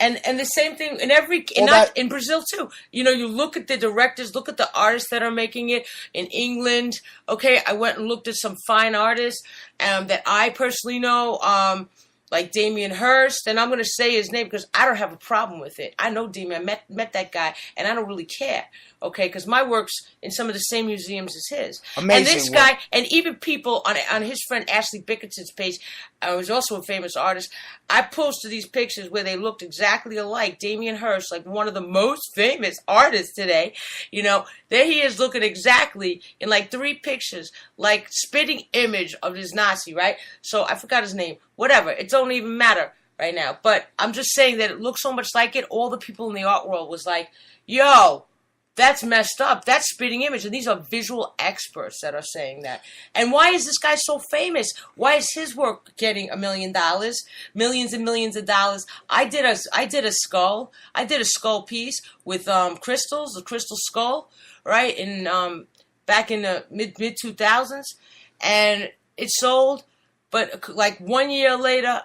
and the same thing in Brazil too. You look at the directors, look at the artists that are making it in England. Okay, I went and looked at some fine artists that I personally know, like Damien Hirst, and I'm going to say his name because I don't have a problem with it. I know Damien, I met that guy, and I don't really care. Okay, because my work's in some of the same museums as his. Amazing. And this guy, and even people on his friend Ashley Bickerton's page, who's also a famous artist, I posted these pictures where they looked exactly alike. Damien Hirst, one of the most famous artists today, there he is looking exactly in 3 pictures, spitting image of this Nazi, right? So I forgot his name. Whatever. It don't even matter right now. But I'm just saying that it looks so much like it. All the people in the art world was like, yo, that's messed up. That's spitting image. And these are visual experts that are saying that. And why is this guy so famous? Why is his work getting $1 million? Millions and millions of dollars. I did a skull. I did a skull piece with crystals, the crystal skull, right? In back in the mid 2000s. And it sold. But 1 year later,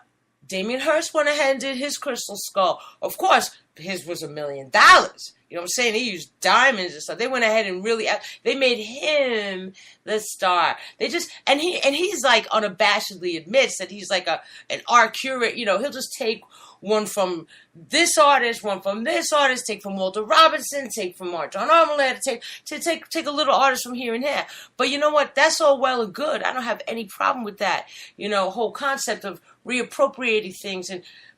Damien Hirst went ahead and did his crystal skull. Of course, his was $1 million. You know what I'm saying? They used diamonds and stuff. They went ahead and they made him the star. He's unabashedly admits that he's an art curator. He'll just take one from this artist, one from this artist, take from Walter Robinson, take from John Armolet, take a little artist from here and there. But you know what? That's all well and good. I don't have any problem with that. Whole concept of reappropriating things.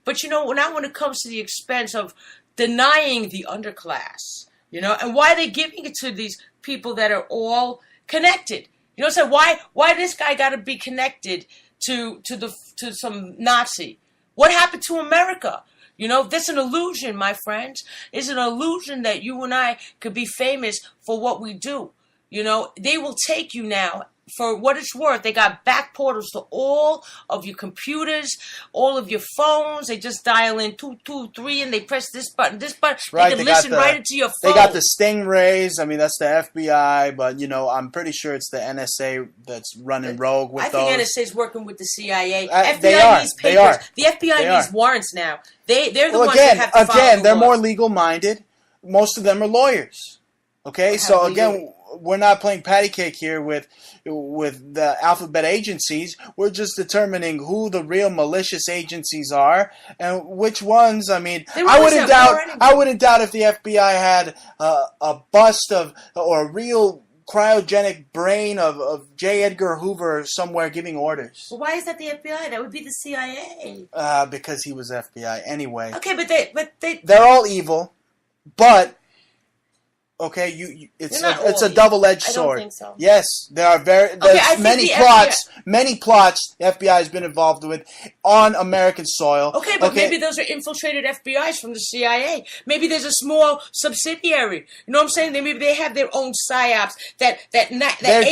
But now when it comes to the expense of denying the underclass, and why are they giving it to these people that are all connected? So why this guy got to be connected to some Nazi? What happened to America? This is an illusion, my friends. It's an illusion that you and I could be famous for what we do. They will take you now for what it's worth. They got back portals to all of your computers, all of your phones. They just dial in 223 and they press this button, this button. Right, they can listen right into your phone. They got the Stingrays. I mean, that's the FBI, but I'm pretty sure it's the NSA that's running rogue with those. I think NSA's working with the CIA. FBI needs papers. They are. The FBI needs warrants now. They're the ones that have to follow Again, the they're laws. more legal-minded. Most of them are lawyers. Okay, so again, we're not playing patty cake here with the alphabet agencies. We're just determining who the real malicious agencies are and which ones. I mean, I wouldn't doubt if the FBI had a bust of or a real cryogenic brain of J. Edgar Hoover somewhere giving orders. Well, why is that the FBI? That would be the CIA. Because he was FBI anyway. Okay, but they're all evil, but. Okay, it's a double-edged sword. I don't think so. Yes, there's many plots the FBI has been involved with on American soil. Okay, but maybe those are infiltrated FBIs from the CIA. Maybe there's a small subsidiary. You know what I'm saying? Maybe they have their own psyops that they're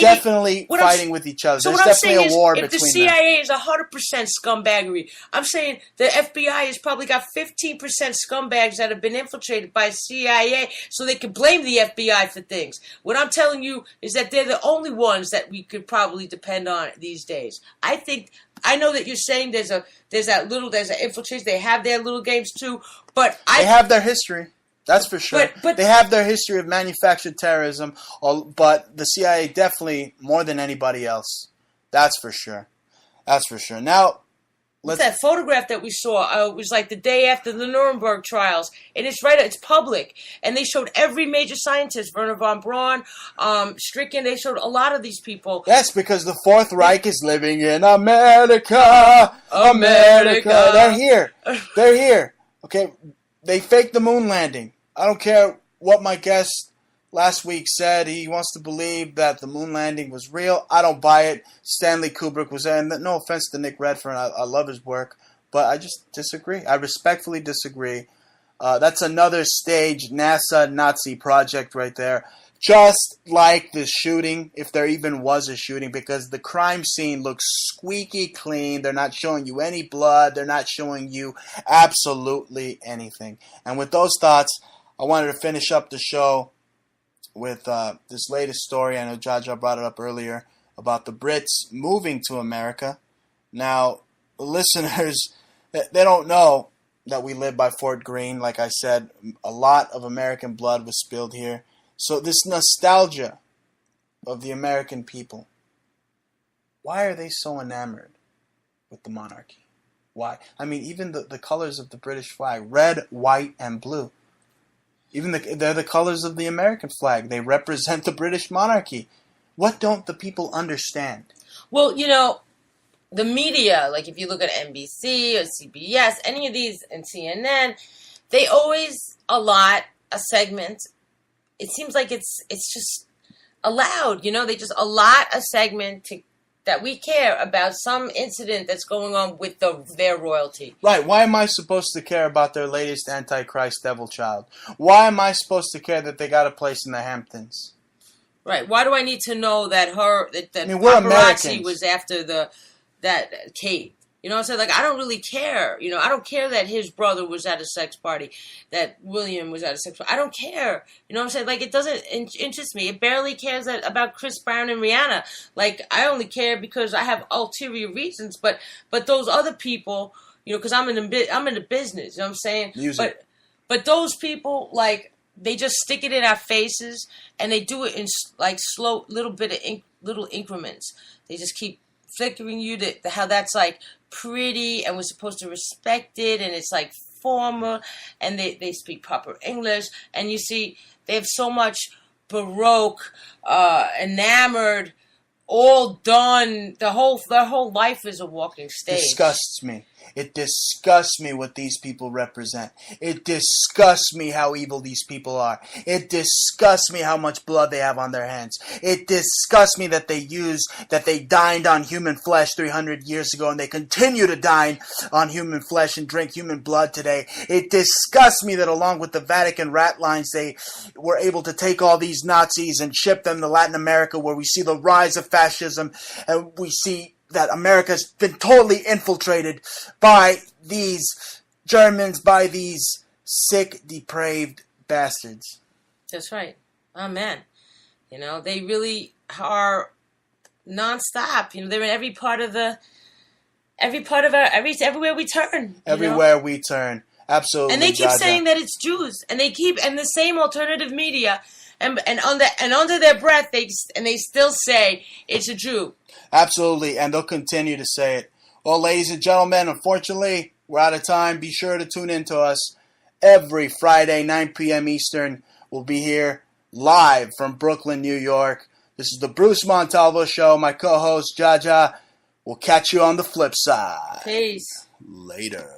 definitely fighting with each other. So there's what I'm saying definitely a war is, between if the CIA is 100% scumbaggery, I'm saying the FBI has probably got 15% scumbags that have been infiltrated by CIA, so they can blame the FBI for things. What I'm telling you is that they're the only ones that we could probably depend on these days. I know that you're saying there's an infiltration. They have their little games too, but they have their history. That's for sure. But they have their history of manufactured terrorism, but the CIA definitely more than anybody else. That's for sure. Now, that photograph that we saw was like the day after the Nuremberg trials, and it's public, and they showed every major scientist, Werner von Braun, Stricken. They showed a lot of these people. That's because the Fourth Reich is living in America. They're here. Okay, they faked the moon landing. I don't care what my guest last week said. He wants to believe that the moon landing was real. I don't buy it. Stanley Kubrick was there. And no offense to Nick Redfern. I love his work. But I just disagree. I respectfully disagree. That's another staged NASA Nazi project right there. Just like the shooting, if there even was a shooting, because the crime scene looks squeaky clean. They're not showing you any blood. They're not showing you absolutely anything. And with those thoughts, I wanted to finish up the show with this latest story. I know Jah Jah brought it up earlier about the Brits moving to America. Now, the listeners, they don't know that we live by Fort Greene. Like I said, a lot of American blood was spilled here. So this nostalgia of the American people, why are they so enamored with the monarchy? Why? I mean, even the colors of the British flag, red, white, and blue. Even they're the colors of the American flag. They represent the British monarchy. What don't the people understand? Well, the media, like if you look at NBC or CBS, any of these, and CNN, they always allot a segment. It seems like it's just allowed, they just allot a segment that we care about some incident that's going on with their royalty. Right. Why am I supposed to care about their latest Antichrist devil child? Why am I supposed to care that they got a place in the Hamptons? Right. Why do I need to know that we're Americans. was after that Kate? You know what I'm saying? Like, I don't really care. I don't care that his brother was at a sex party, that William was at a sex party. I don't care. You know what I'm saying? Like, it doesn't interest me. It barely cares about Chris Brown and Rihanna. Like, I only care because I have ulterior reasons. But those other people, because I'm in the business. You know what I'm saying? Music. But those people, like, they just stick it in our faces, and they do it in like slow little increments. They just keep flickering you to how that's like pretty and we're supposed to respect it, and it's like formal, and they speak proper English, and you see they have so much Baroque, enamored, all done. Their whole life is a walking stage. Disgusts me. It disgusts me what these people represent. It disgusts me how evil these people are. It disgusts me how much blood they have on their hands. It disgusts me that they dined on human flesh 300 years ago and they continue to dine on human flesh and drink human blood today. It disgusts me that along with the Vatican rat lines, they were able to take all these Nazis and ship them to Latin America, where we see the rise of fascism, and we see that America's been totally infiltrated by these Germans, by these sick, depraved bastards. That's right. Oh, man. You know, they really are nonstop. You know, they're in everywhere we turn. Everywhere we turn. Absolutely. And they keep Jah Jah. saying that it's Jews. And the same alternative media, and under their breath, they still say it's a Jew. Absolutely, and they'll continue to say it. Well, ladies and gentlemen, unfortunately, we're out of time. Be sure to tune in to us every Friday, 9 p.m. Eastern. We'll be here live from Brooklyn, New York. This is the Bruce Montalvo Show. My co-host, Jah Jah. We'll catch you on the flip side. Peace. Later.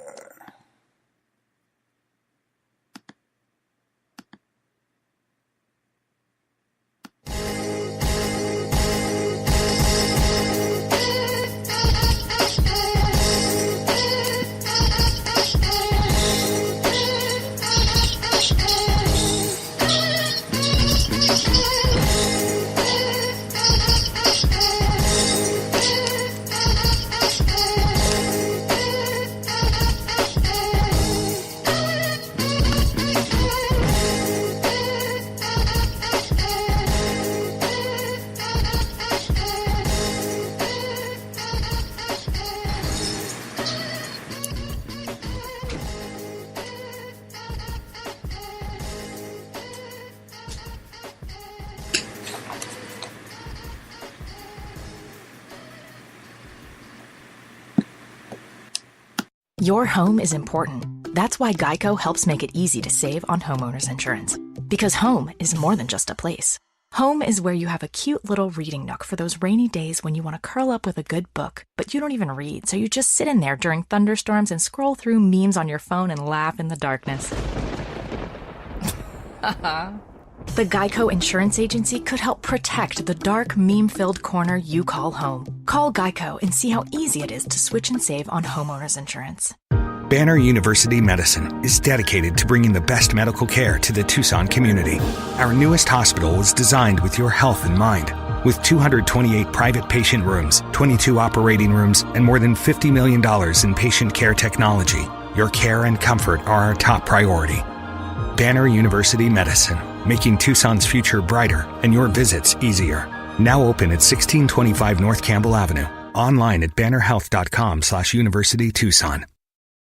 Your home is important. That's why Geico helps make it easy to save on homeowners insurance. Because home is more than just a place. Home is where you have a cute little reading nook for those rainy days when you want to curl up with a good book, but you don't even read, so you just sit in there during thunderstorms and scroll through memes on your phone and laugh in the darkness. The Geico Insurance Agency could help protect the dark, meme-filled corner you call home. Call Geico and see how easy it is to switch and save on homeowners insurance. Banner University Medicine is dedicated to bringing the best medical care to the Tucson community. Our newest hospital was designed with your health in mind. With 228 private patient rooms, 22 operating rooms, and more than $50 million in patient care technology, your care and comfort are our top priority. Banner University Medicine, making Tucson's future brighter and your visits easier. Now open at 1625 North Campbell Avenue. Online at bannerhealth.com/University Tucson.